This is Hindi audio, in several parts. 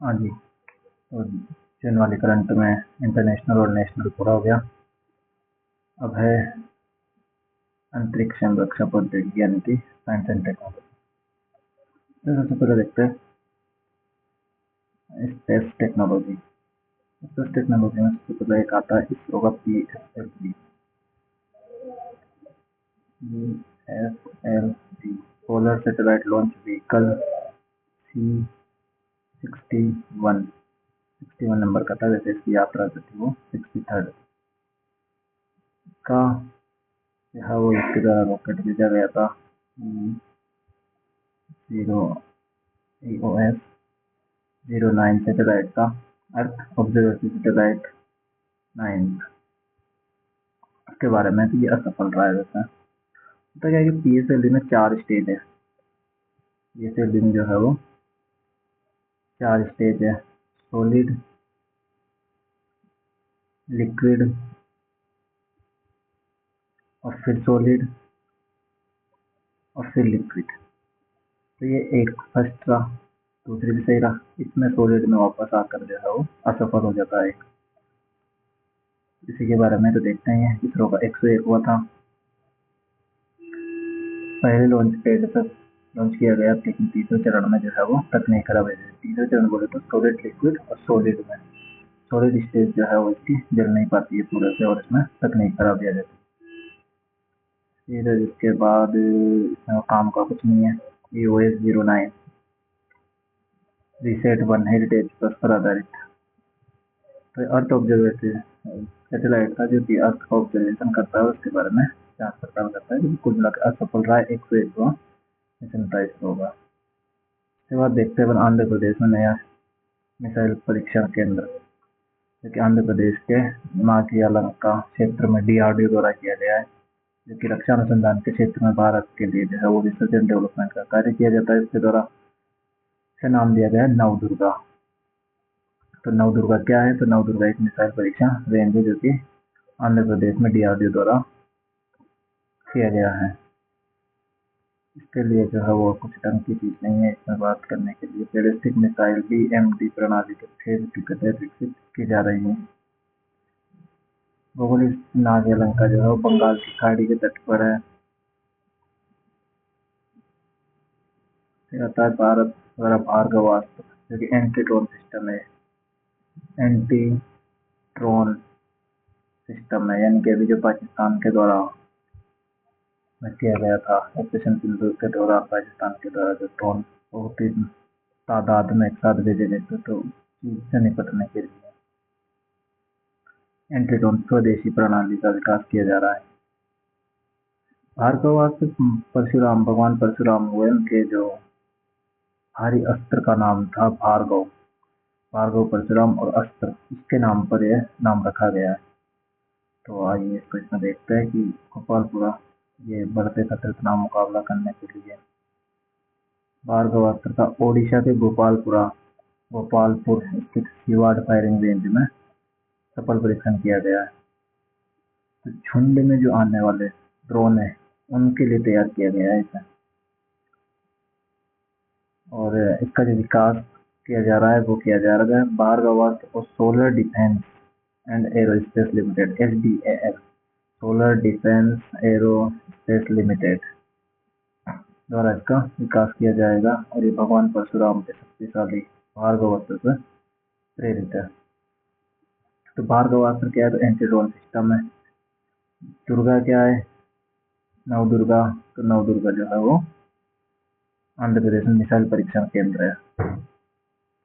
हाँ जी। तो जन वाली करंट में इंटरनेशनल और नेशनल पूरा हो गया। अब है अंतरिक्ष एवं रक्षा प्रौद्योगिकी यानी कि साइंस एंड टेक्नोलॉजी। तो सबसे पहले देखते हैं स्पेस टेक्नोलॉजी। स्पेस टेक्नोलॉजी में सबसे पहले एक आता है इसरो का PSLV। PSLV polar satellite launch vehicle C61 number का था, जैसे इसकी यात्रा जो थी वो 63rd का यह वो इसके द्वारा रॉकेट भेजा गया था। 09 सैटेलाइट का अर्थ ऑब्जर्वेटरी सैटेलाइट 9 के बारे में, तो ये असफल रहा है। वैसे तो क्या है कि PSLV में 4 स्टेज है। PSLV में जो है वो 4 स्टेज है, सॉलिड, लिक्विड और फिर सॉलिड और फिर लिक्विड। तो ये एक फर्स्ट रहा, दूसरी भी सही रहा। इसमें सॉलिड में वापस आकर जो है वो असफल हो जाता है। इसी के बारे में तो देखते हैं। इसरो का 101 हुआ था, पहले लॉन्च पैड तक लॉन्च किया गया, लेकिन तीसरे चरण में जो है वो तकनीक खराब है। तीसरे चरण बोले तो सॉलिड, लिक्विड और सॉलिड में सॉलिड स्टेज जो है वो इसकी जल नहीं पाती है पूरे से, और इसमें तकनीक खराब दिया जाती है। फिर इसके बाद इसमें काम का कुछ नहीं है। EOS 09 रीसेट 1 हेरिटेज प्लस पर आधारित तो अर्थ ऑब्जर्वेटरी सैटेलाइट था, जो कि अर्थ का ऑब्जर्वेशन करता है, उसके बारे में जांच पड़ताल करता है। कुल मिलाकर असफल रहा है 101 मिशन का इसरो होगा। उसके बाद देखते हैं आंध्र प्रदेश में नया मिसाइल परीक्षण केंद्र, जो कि आंध्र प्रदेश के नागियालंका क्षेत्र में DRDO द्वारा किया गया है, जो कि रक्षा अनुसंधान के क्षेत्र में भारत के लिए जो है वो रिसर्च एंड डेवलपमेंट का कार्य किया जाता है। इसके द्वारा इसे नाम दिया गया है नवदुर्गा। तो नवदुर्गा क्या है? तो नवदुर्गा एक मिसाइल परीक्षण रेंज है, जो कि आंध्र प्रदेश में DRDO द्वारा किया गया है। इसके लिए जो है वो कुछ ढंग की चीज नहीं है इसमें बात करने के लिए। बैलिस्टिक मिसाइल BMD प्रणाली के फेज 2 के तहत विकसित की जा रही है। भौगोलिक नागालैंड जो है वो बंगाल की खाड़ी के तट पर है। फिर आता है भारत द्वारा भार्गवास्त्र, जो कि एंटी ड्रोन सिस्टम है। एंटी ड्रोन सिस्टम है, यानी कि अभी जो पाकिस्तान के द्वारा किया गया था ऑपरेशन सिंदूर के दौरान, पाकिस्तान के द्वारा जो ड्रोन बहुत ही तादाद में एक साथ भेजे गए थे, तो इससे निपटने के लिए एंटी ड्रोन स्वदेशी प्रणाली का विकास किया जा रहा है। भार्गवास्त्र परशुराम, भगवान परशुराम हुए, उनके जो भारी अस्त्र का नाम था भार्गव। भार्गव परशुराम और अस्त्र, इसके नाम पर यह नाम रखा गया है। तो आइए इसको इसमें देखते हैं कि गोपालपुरा ये बढ़ते खतरे का मुकाबला करने के लिए भार्गवास्त्र का ओडिशा के गोपालपुर स्थित सीवाड़ फायरिंग रेंज में सफल परीक्षण किया गया है। तो झुंड में जो आने वाले ड्रोन है उनके लिए तैयार किया गया है इसे, और इसका जो विकास किया जा रहा है वो किया जा रहा है भार्गवास्त्र और solar defence and aerospace limited SDAL, solar defence aerospace limited द्वारा इसका विकास किया जाएगा, और ये भगवान परशुराम के शक्तिशाली भार्गवास्त्र से प्रेरित है। तो भार्गवास्त्र क्या है? तो एंटी ड्रोन सिस्टम है। दुर्गा क्या है? नवदुर्गा। तो नवदुर्गा जो है वो आंध्र प्रदेश में मिसाइल परीक्षण केंद्र है,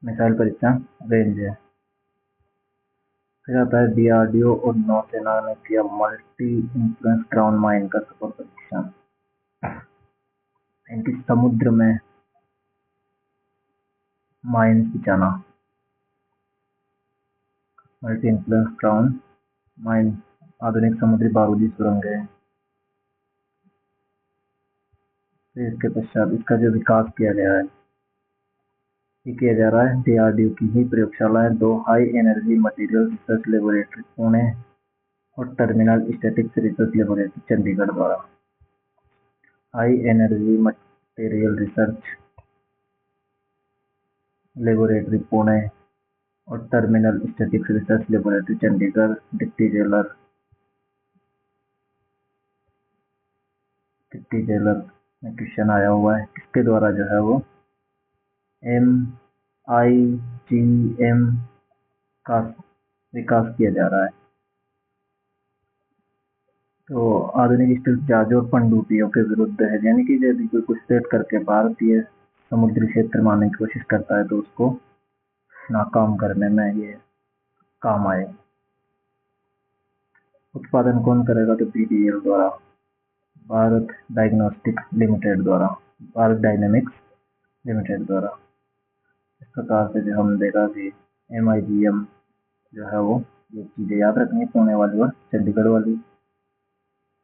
मिसाइल परीक्षण रेंज है। फिर आता है DRDO और नौसेना ने किया मल्टी इन्फ्लुएंस ग्राउंड माइन का सफल परीक्षण। इनकी समुद्र में माइन बिछाना, मल्टी इन्फ्लुएंस ग्राउंड माइन, आधुनिक समुद्री बारूदी सुरंगें। फिर इसके पश्चात इसका जो विकास किया गया है, ये किया जा रहा है DRDO की ही प्रयोगशालाएं, 2 high energy material research laboratory Pune और terminal statistics research laboratory Chandigarh द्वारा। High energy material research laboratory Pune और terminal statistics research laboratory Chandigarh. Deputy jailer में क्वेश्चन आया हुआ है, किसके द्वारा जो है वो MIGM का विकास किया जा रहा है। तो आधुनिक स्टील जहाजों और पनडुब्बियों के विरुद्ध है, यानी कि यदि कोई घुसपैठ करके भारतीय समुद्री क्षेत्र में आने की कोशिश करता है तो उसको नाकाम करने में ये काम आए। उत्पादन कौन करेगा? तो BDL द्वारा, भारत डायग्नोस्टिक्स लिमिटेड द्वारा, भारत डायनेमिक्स लिमिटेड द्वारा। इस प्रकार से जो हम देखा कि MIGM जो है वो ये चीजें याद रखनी है, पुणे वाली और चंडीगढ़ वाली,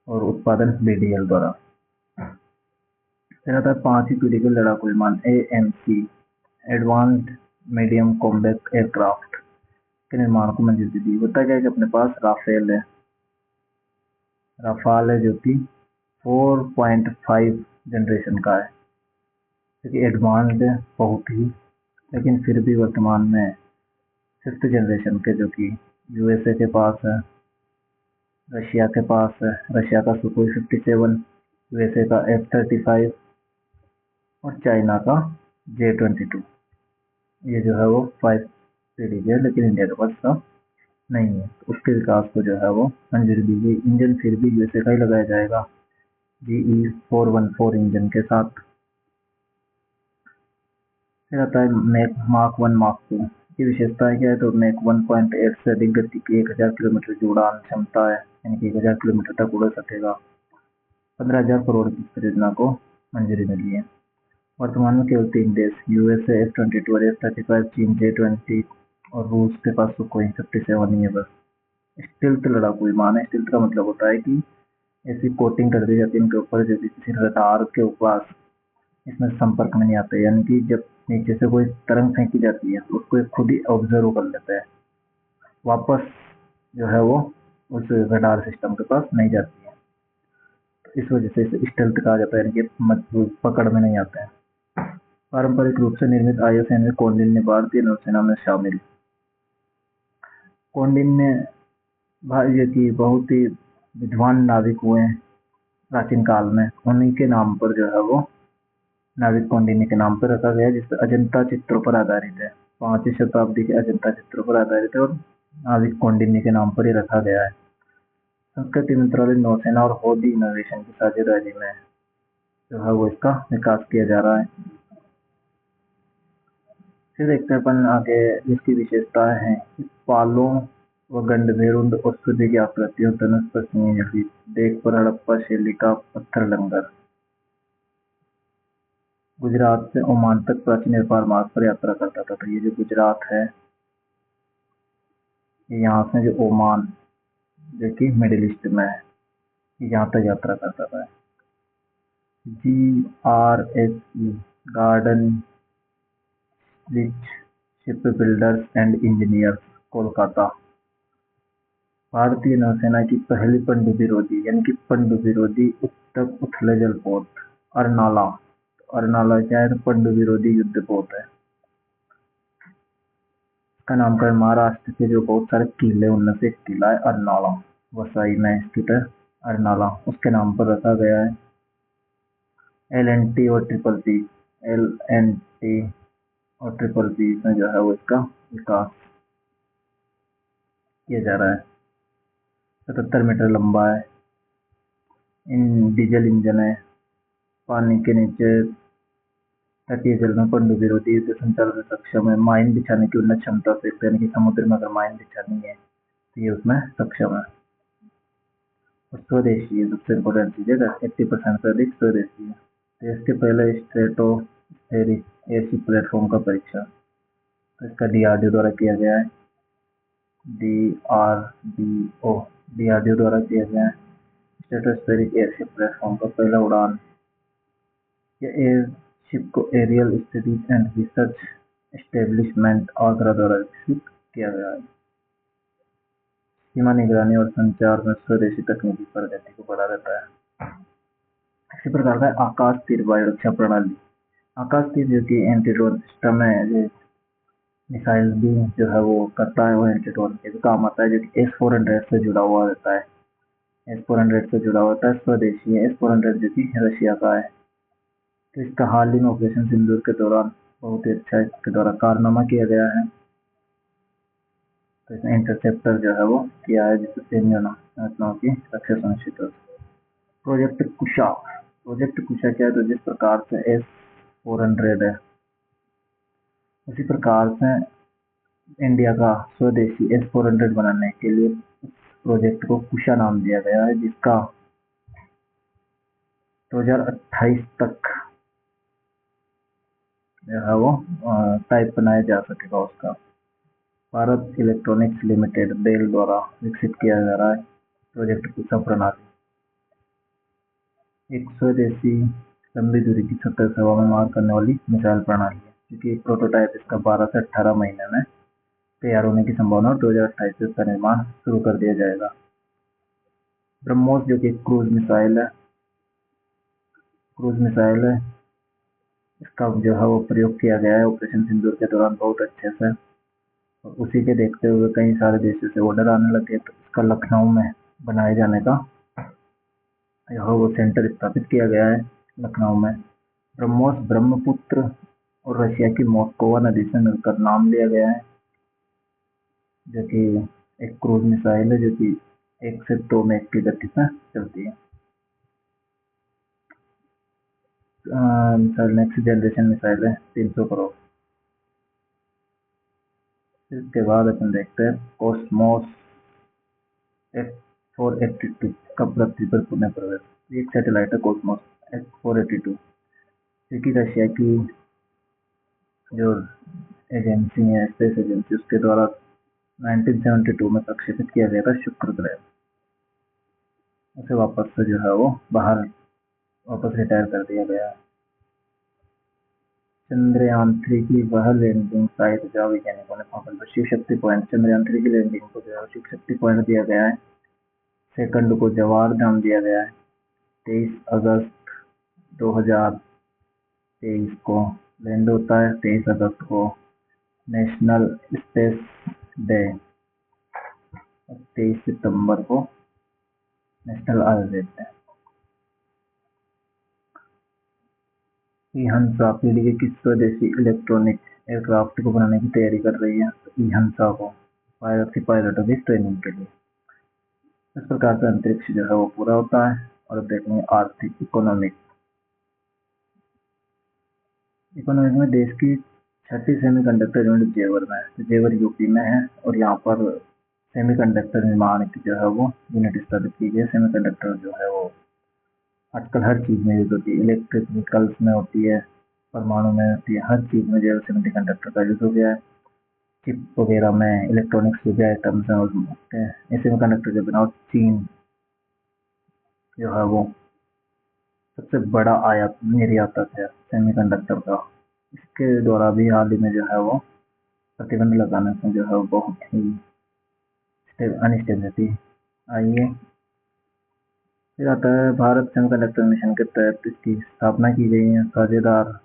और उत्पादन BDL द्वारा। फिर आता है 5वीं पीढ़ी के लड़ाकू विमान AMC advanced medium combat aircraft के निर्माण को मंजूरी दी। होता क्या है कि अपने पास राफेल है, राफाल है जो कि 4.5 जनरेशन का है, जो कि एडवांस्ड है बहुत ही, लेकिन फिर भी वर्तमान में 5th जनरेशन के जो कि USA के पास है, रशिया के पास है, रशिया का सुखोई 57, USA का F-35 और चाइना का J-22। ये जो है वो 5 सीरीज है, लेकिन इंडिया के पास इसका नहीं है। तो उसके विकास को जो है वो मंजूरी दी गई। इंजन फिर भी USA का ही लगाया जाएगा, GE414 इंजन के साथ। फिर आता है मार्क 1 मार्क 2 की विशेषताएं क्या है? तो मैक 1.8 से अधिक गति की 1000 किलोमीटर की उड़ान क्षमता है, यानी कि 1000 किलोमीटर तक उड़ सकेगा। 15,000 करोड़ की परियोजना को मंजूरी मिली है। वर्तमान में केवल 3 देश USA F-22 और F-35, चीन J-20 और रूस के पास सुखोई 57 ही है बस। स्टिल्थ लड़ाकू विमान है। स्टिल्थ का मतलब होता है कि ऐसी कोटिंग कर दी जाती है इनके ऊपर जो कि किसी रडार के ऊपर इसमें संपर्क में नहीं आते, यानी कि जब नीचे से कोई तरंग फेंकी जाती है तो उसको ये खुद ही ऑब्जर्व कर लेता है, वापस जो है वो उस रडार सिस्टम के पास नहीं जाती है। तो इस वजह से इसे स्टेल्थ कहा जाता है, यानी कि मजबूत पकड़ में नहीं आते हैं। पारंपरिक रूप से निर्मित ISN में कौंडिन्य ने भारतीय नौसेना में शामिल। कौंडिन्य भारत की बहुत ही विद्वान नाविक हुए हैं प्राचीन काल में, उन्हीं के नाम पर जो है वो नाविक कौंडिन्य के नाम पर रखा गया है, जिससे अजंता चित्रों पर आधारित है। 5वीं शताब्दी के अजंता चित्रों पर आधारित है और नाविक कौंडिन्य के नाम पर ही रखा गया है। संस्कृति मंत्रालय, नौसेना और हौदी इनोवेशन की साझेदारी में जो है वो इसका विकास किया जा रहा है। फिर देखते हैं अपन आगे इसकी विशेषताएं हैं कि पालों व गंडभेरुंड और सूर्य की आकृतियों, धनुष पर सिंह, देख पर हड़प्पा शैली का पत्थर लंगर। गुजरात से ओमान तक प्राचीन व्यापार मार्ग पर यात्रा करता था। तो ये जो गुजरात है, यहाँ से जो ओमान जो कि मिडिल ईस्ट में है, यहाँ तक यात्रा करता था। GRSE garden rich ship builders and engineers, Kolkata. भारतीय नौसेना की पहली पनडुब्बी रोधी, यानी कि पनडुब्बी रोधी उत्तक उथले जलपोत अरनाला। अरनाला क्या है? तो पनडुब्बी रोधी युद्धपोत है। इसका नामकरण महाराष्ट्र के जो बहुत सारे किले उनमें से एक किला है अरनाला, वसई में स्थित है अरनाला, उसके नाम पर रखा गया है। LNT और PPP, LNT और PPP में जो है वो इसका विकास किया जा रहा है। 77 मीटर लंबा है, डीजल इंजन है, पानी के नीचे तटीय जल में पनडुब्बी रोधी युद्ध संचालन में सक्षम है, माइन बिछाने की उन्नत क्षमता से, यानी कि समुद्र में अगर माइन बिछानी है तो ये उसमें सक्षम है। और स्वदेशी है, सबसे इम्पोर्टेंट चीज है, 80% से अधिक स्वदेशी है। देश के पहले स्ट्रेटोस्फेरिक एयरशिप प्लेटफॉर्म का परीक्षण तो इसका DRDO द्वारा किया गया है। DRDO द्वारा किया गया है। स्ट्रेटोस्फेरिक एयरशिप प्लेटफॉर्म का पहला उड़ान, यह एयरशिप को aerial studies and research establishment Agra द्वारा विकसित किया गया है। सीमा निगरानी और संचार में स्वदेशी तकनीकी प्रगति को बढ़ा देता है। इसी प्रकार का आकाश तीर वायु रक्षा प्रणाली। आकाश तीर जो कि एंटी ड्रोन सिस्टम है, मिसाइल भी जो है वो करता है, वो एंटी-ड्रोन के भी काम आता है, जो कि S-400 से जुड़ा हुआ रहता है। S-400 से जुड़ा होता है, स्वदेशी है S-400 जो कि रशिया का है। तो इसका हाल ही में ऑपरेशन सिंदूर के दौरान बहुत ही अच्छा इसके द्वारा कारनामा किया गया है। तो इसने इंटरसेप्टर जो है वो किया है, जिससे सैन्य घटनाओं की रक्षा सुनिश्चित हो। प्रोजेक्ट कुशा। प्रोजेक्ट कुशा क्या है, तो जिस प्रकार से S-400 है, उसी प्रकार से इंडिया का स्वदेशी S-400 बनाने के लिए इस प्रोजेक्ट को कुशा नाम दिया गया है, जिसका 2028 तक जो है वो टाइप बनाया जा सकेगा उसका। भारत इलेक्ट्रॉनिक्स लिमिटेड बेल द्वारा विकसित किया जा रहा है प्रोजेक्ट कुशा प्रणाली। एक स्वदेशी लंबी दूरी की सतह से हवा में मार करने वाली मिसाइल प्रणाली है, क्योंकि प्रोटोटाइप इसका 12 से 18 महीने में तैयार होने की संभावना और 2028 से इसका निर्माण शुरू कर दिया जाएगा। ब्रह्मोस जो कि क्रूज मिसाइल है, इसका जो है वो प्रयोग किया गया है ऑपरेशन सिंदूर के दौरान बहुत अच्छे से, और उसी के देखते हुए कई सारे देशों से ऑर्डर आने लगे। तो इसका लखनऊ में बनाए जाने का यह वो सेंटर स्थापित किया गया है लखनऊ में। ब्रह्मोस ब्रह्मपुत्र और रशिया की मोस्कोवा नदी से मिलकर नाम लिया गया है, जो कि एक क्रूज मिसाइल है, जो कि 1 से 2 मैक की गति से चलती है। मिसाइल नेक्स्ट जनरेशन मिसाइल है 300 करोड़। इसके बाद अपन देखते हैं कॉस्मोस F482 का पृथ्वी पर पुनः प्रवेश। एक सैटेलाइट है कॉस्मोस F482, जो कि रशिया की जो एजेंसी है, स्पेस एजेंसी, उसके द्वारा 1972 में प्रक्षेपित किया गया था शुक्र ग्रह। उसे वापस से जो है वो बाहर वापस रिटायर कर दिया गया है। चंद्रयान-3 की वह लैंडिंग साइट जहाँ वैज्ञानिकों ने वहां पर शिव शक्ति पॉइंट, चंद्रयान-3 की लैंडिंग को जो है शिव शक्ति पॉइंट दिया गया है। सेकंड को जवाहर धाम दिया गया है। 23 अगस्त 2023 को लैंड होता है। 23 अगस्त को नेशनल स्पेस डे, 23 सितंबर को नेशनल अर्थ डे। ई-हंसा पीढ़ी की स्वदेशी इलेक्ट्रॉनिक एयरक्राफ्ट को बनाने की तैयारी कर रही है। तो ई-हंसा को पायलटों की ट्रेनिंग के लिए इस प्रकार से अंतरिक्ष जो है वो पूरा होता है। और अब देखेंगे आर्थिक इकोनॉमिक में देश की छठी सेमीकंडक्टर यूनिट जेवर में है। तो जेवर यूपी में है, और यहाँ पर सेमीकंडक्टर निर्माण की जो है वो यूनिट स्थापित की गई। सेमीकंडक्टर जो है वो आजकल हर चीज में यूज होती है, इलेक्ट्रिक व्हीकल्स में होती है, परमाणु में होती है, हर चीज में जो है सेमीकंडक्टर का यूज हो गया है। चिप वगैरह में इलेक्ट्रॉनिक्स जो भी आइटम्स हैं उसमें होते हैं। सेमीकंडक्टर जो बनाओ, चीन जो है वो सबसे बड़ा आयात निर्यातक है सेमीकंडक्टर का। इसके द्वारा भी हाल ही में जो है वो प्रतिबंध लगाने से जो है वो बहुत ही अनस्टेबिलिटी आई है। फिर आता है भारत सेमीकंडक्टर मिशन के तहत इसकी स्थापना की गई है। साझेदार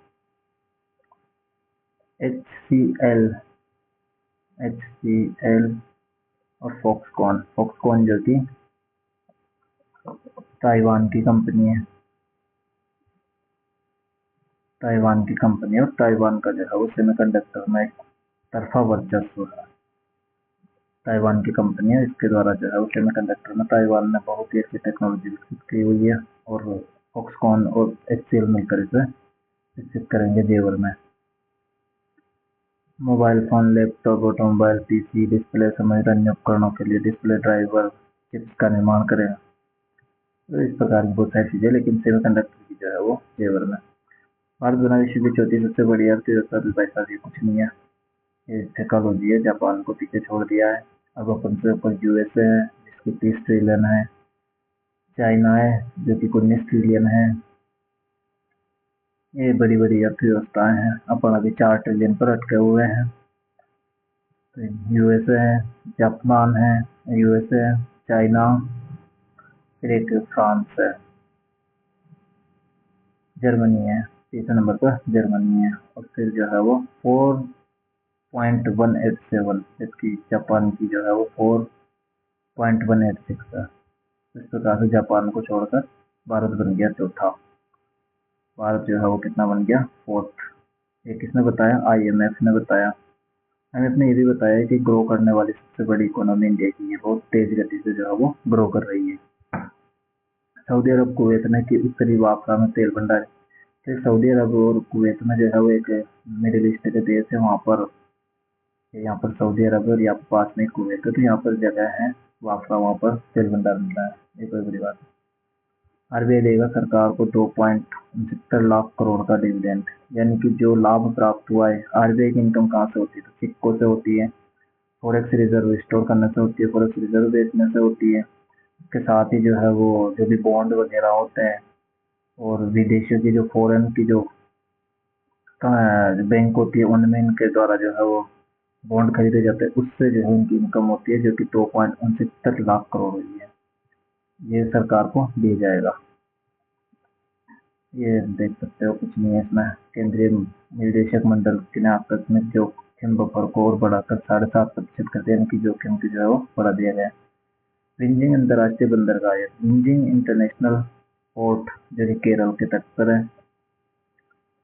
HCL और फॉक्सकॉन जो कि ताइवान की कंपनी है। और ताइवान का जो है वो सेमीकंडक्टर में एक तरफा वर्चस्व है। ताइवान की कंपनी है, इसके द्वारा जो है वो सेमीकंडक्टर में ताइवान ने बहुत ही अच्छी टेक्नोलॉजी विकसित की हुई है, और फॉक्सकॉन और HCL मिलकर इसे विकसित करेंगे जेवर में। Mobile phone, laptop, automobile, PC, display समेत अन्य उपकरणों के लिए डिस्प्ले ड्राइवर चिप्स का निर्माण करेगा। तो इस प्रकार की बहुत सारी चीजें, लेकिन सेमीकंडक्टर की जो है वो जेवर में। भारत बना विश्व की चौथी सबसे बड़ी अर्थव्यवस्था। तो भाई साहब ये कुछ नहीं है, ये टेक्नोलॉजी है। जापान को पीछे छोड़ दिया है। अब अपन से ऊपर USA है, जिसकी 30 ट्रिलियन है। चाइना है, जो कि 19 ट्रिलियन है। ये बड़ी बड़ी अर्थव्यवस्थाएं हैं। अपन अभी 4 ट्रिलियन पर अटके हुए हैं। तो USA है, जापान है, USA है, चाइना, फिर एक फ्रांस है, जर्मनी है। तीसरे नंबर पर जर्मनी है, और फिर जो है वो 0.187, जबकि जापान की जो है वो 4.186 है। इस प्रकार से जापान को छोड़कर भारत बन गया चौथा। भारत जो है वो कितना बन गया? फोर्थ। ये किसने बताया? IMF ने बताया। IMF ने ये भी बताया कि ग्रो करने वाली सबसे बड़ी इकोनॉमी इंडिया की है, बहुत तेज गति से जो है वो ग्रो कर रही है। सऊदी अरब कुवैत ने की उत्तरी वाफरा में तेल भंडार। तो सऊदी अरब और कुवैत में जो है वो एक मिडिल ईस्ट के देश है, यहाँ पर सऊदी अरब और यहाँ पास में कुवैत है, तो यहाँ पर जगह है वाफरा, वहाँ पर तेल भंडार मिल रहा है। ये कोई बड़ी बात है। आरबीआई देगा सरकार को 2.69 लाख करोड़ का डिविडेंड, यानी कि जो लाभ प्राप्त हुआ है। आरबीआई की इनकम कहाँ से होती है? तो सिक्कों से होती है, फॉरेक्स रिजर्व स्टोर करने से होती है, फॉरेक्स रिजर्व बेचने से होती है। इसके साथ ही जो है वो जो भी बॉन्ड वगैरह होते हैं और विदेशों की जो फॉरेन की जो बैंक होती है, उनमें इनके द्वारा जो है वो बॉन्ड खरीदे जाते हैं, उससे जो है इनकी इनकम होती है, जो कि 2.69 लाख करोड़ हुई है। ये सरकार को दिया जाएगा। ये देख सकते हो, कुछ नहीं है इसमें। केंद्रीय निदेशक मंडल ने आकस्मिक जोखिम बफर को और बढ़ाकर 7.5% कर दिया, यानी कि जोखिम की जो है वो बढ़ा दिया गया। रिंजिंग अंतर्राष्ट्रीय बंदरगाह, रिंजिंग इंटरनेशनल पोर्ट जो कि केरल के तट पर है,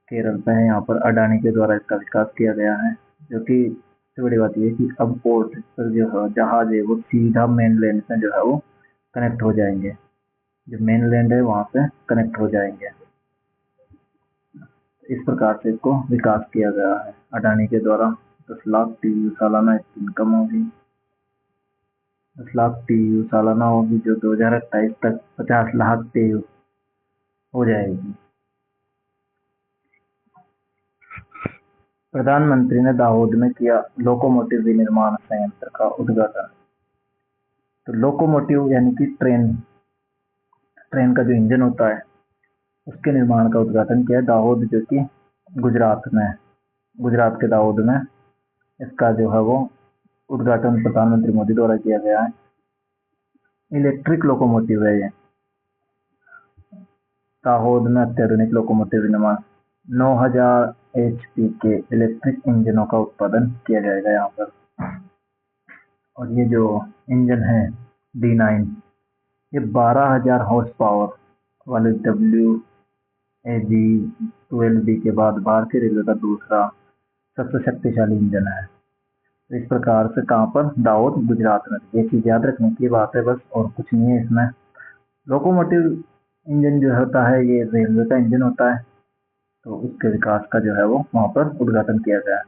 केरल पे है। यहाँ पर अडानी के द्वारा इसका विकास किया गया है, जो कि सबसे बड़ी बात यह है कि अब पोर्ट पर जो है जहाज है वो सीधा मेनलैंड से जो है वो कनेक्ट हो जाएंगे, जो मेनलैंड है वहां से कनेक्ट हो जाएंगे। इस प्रकार से इसको विकास किया गया है अडानी के द्वारा। 10 लाख TEU सालाना इसकी इनकम होगी, 10 लाख TEU सालाना होगी, जो 2028 तक 50 लाख TEU हो जाएगी। प्रधानमंत्री ने दाहोद में किया लोकोमोटिव विनिर्माण संयंत्र का उद्घाटन। तो लोकोमोटिव यानी कि ट्रेन का जो इंजन होता है उसके निर्माण का उद्घाटन किया दाहोद, जो कि गुजरात में, गुजरात के दाहोद में इसका जो है वो उद्घाटन प्रधानमंत्री मोदी द्वारा किया गया है। इलेक्ट्रिक लोकोमोटिव है ये। दाहोद में अत्याधुनिक लोकोमोटिव निर्माण, 9000 HP के इलेक्ट्रिक इंजनों का उत्पादन किया जाएगा यहाँ पर। और ये जो इंजन है D9, ये 12,000 हॉर्स पावर वाले WAG-12B के बाद भारतीय रेलवे का दूसरा सबसे शक्तिशाली इंजन है। तो इस प्रकार से कहाँ पर? दाहोद, गुजरात में। ये चीज याद रखने की बात है बस, और कुछ नहीं है इसमें। लोकोमोटिव इंजन जो होता है ये रेलवे का इंजन होता है, तो उसके विकास का जो है वो वहां पर उद्घाटन किया गया।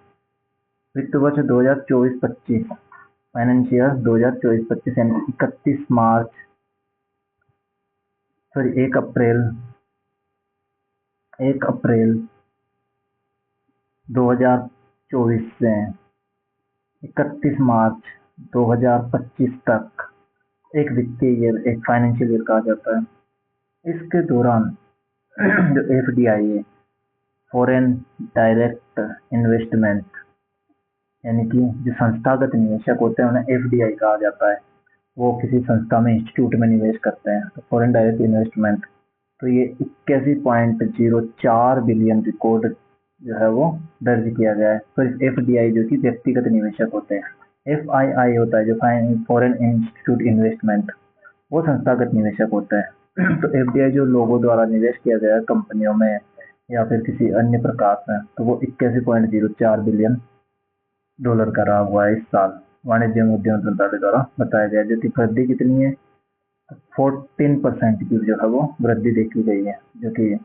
वित्त वर्ष 2024-25, फाइनेंशियल 2024-25 यानी 1 अप्रैल 2024 से 31 मार्च 2025 तक एक वित्तीय ईयर, एक फाइनेंशियल ईयर कहा जाता है। इसके दौरान जो FDI है, फॉरेन डायरेक्ट इन्वेस्टमेंट, यानी कि जो संस्थागत निवेशक होते हैं उन्हें FDI कहा जाता है। वो किसी संस्था में, इंस्टीट्यूट में निवेश करते हैं, तो फॉरेन डायरेक्ट इन्वेस्टमेंट। तो ये 81.04 बिलियन रिकॉर्ड जो है वो दर्ज किया गया है। तो FDI जो कि व्यक्तिगत निवेशक होते हैं, FII होता है जो फॉरेन इंस्टीट्यूट इन्वेस्टमेंट, वो संस्थागत निवेशक होता है। तो FDI जो लोगों द्वारा निवेश किया गया है कंपनियों में या फिर किसी अन्य प्रकार से, तो वो 81.04 बिलियन डॉलर का रहा हुआ है इस साल, वाणिज्य एवं उद्यम मंत्रालय द्वारा बताया गया, जो कि वृद्धि कितनी है? 14% की जो है वो वृद्धि देखी गई है, जो कि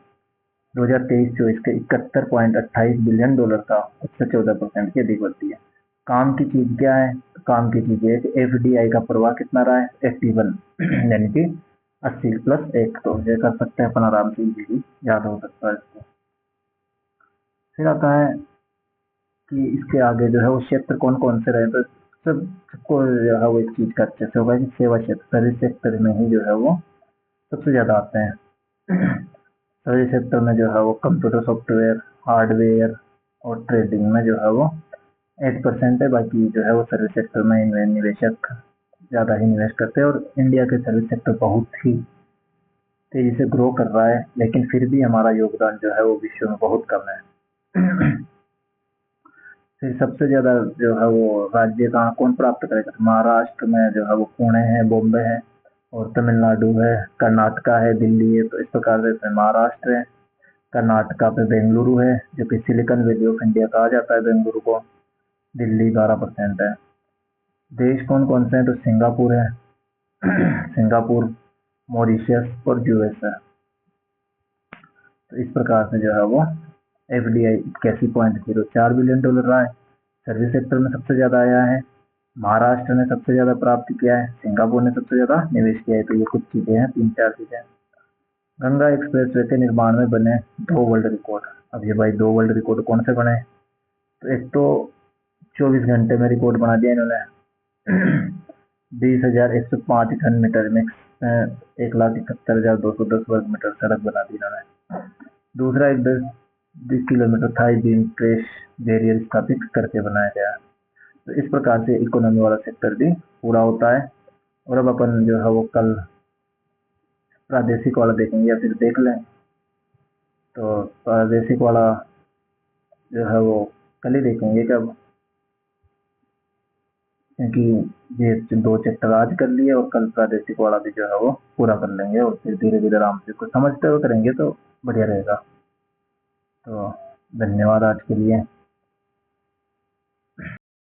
2023-24 के 71.28 बिलियन डॉलर का उससे 14% की अधिक वृद्धि है। काम की चीज क्या है? तो काम की चीज ये है कि FDI का प्रवाह कितना रहा है? 81, यानी कि 80 + 1, तो ये कर सकते हैं अपन आराम से, इजीली याद हो सकता है इसको। फिर आता है कि इसके आगे जो है वो क्षेत्र कौन कौन से रहे, तो सबको जो है वो एक चीज का अच्छे से होगा कि सेवा क्षेत्र, सर्विस सेक्टर में ही जो है वो सबसे ज्यादा आते हैं। सर्विस सेक्टर में जो है वो कंप्यूटर सॉफ्टवेयर, हार्डवेयर और ट्रेडिंग में जो है वो 8% है। बाकी जो है वो सर्विस सेक्टर में निवेशक ज्यादा ही निवेश करते हैं, और इंडिया के सर्विस सेक्टर बहुत ही तेजी से ग्रो कर रहा है, लेकिन फिर भी हमारा योगदान जो है वो विश्व में बहुत कम है। फिर सबसे ज़्यादा जो है वो राज्य कहाँ कौन प्राप्त करेगा? तो महाराष्ट्र में जो है वो पुणे है, बॉम्बे है, और तमिलनाडु है, कर्नाटका है, दिल्ली है। तो इस प्रकार से इसमें महाराष्ट्र है, कर्नाटका पे बेंगलुरु है, जो कि सिलिकॉन वैली ऑफ इंडिया कहा जाता है बेंगलुरु को। दिल्ली 12% है। देश कौन कौन से हैं? तो सिंगापुर है, सिंगापुर, मॉरिशस और यूएस है। तो इस प्रकार से जो है वो एफडीआई 81.04 बिलियन डॉलर रहा है। सर्विस सेक्टर में सबसे ज़्यादा आया है, महाराष्ट्र ने सबसे ज़्यादा प्राप्त किया है, सिंगापुर ने सबसे ज़्यादा निवेश किया है। तो ये कुछ चीज़ें हैं, 3-4 चीज़ें। गंगा एक्सप्रेसवे के निर्माण में बने 2 वर्ल्ड रिकॉर्ड। अब ये भाई 2 वर्ल्ड रिकॉर्ड कौन से बने? तो एक तो 24 घंटे में रिकॉर्ड बना दिया इन्होंने, 20,105 घन मीटर में 1,71,210 वर्ग मीटर सड़क बना दी इन्होंने। दूसरा एक 10 20 किलोमीटर थाई बीम ट्रेस बैरियर स्थापित करके बनाया गया। तो इस प्रकार से इकोनॉमी वाला सेक्टर भी पूरा होता है। और अब अपन जो है वो कल प्रादेशिक वाला देखेंगे, या फिर देख लें। तो प्रादेशिक वाला जो है वो कल ही देखेंगे कब, क्योंकि ये 2 चैप्टर आज कर लिए और कल प्रादेशिक वाला भी जो है वो पूरा कर लेंगे, और फिर धीरे धीरे आराम से कुछ समझते हुए करेंगे तो बढ़िया रहेगा। तो धन्यवाद आज के लिए।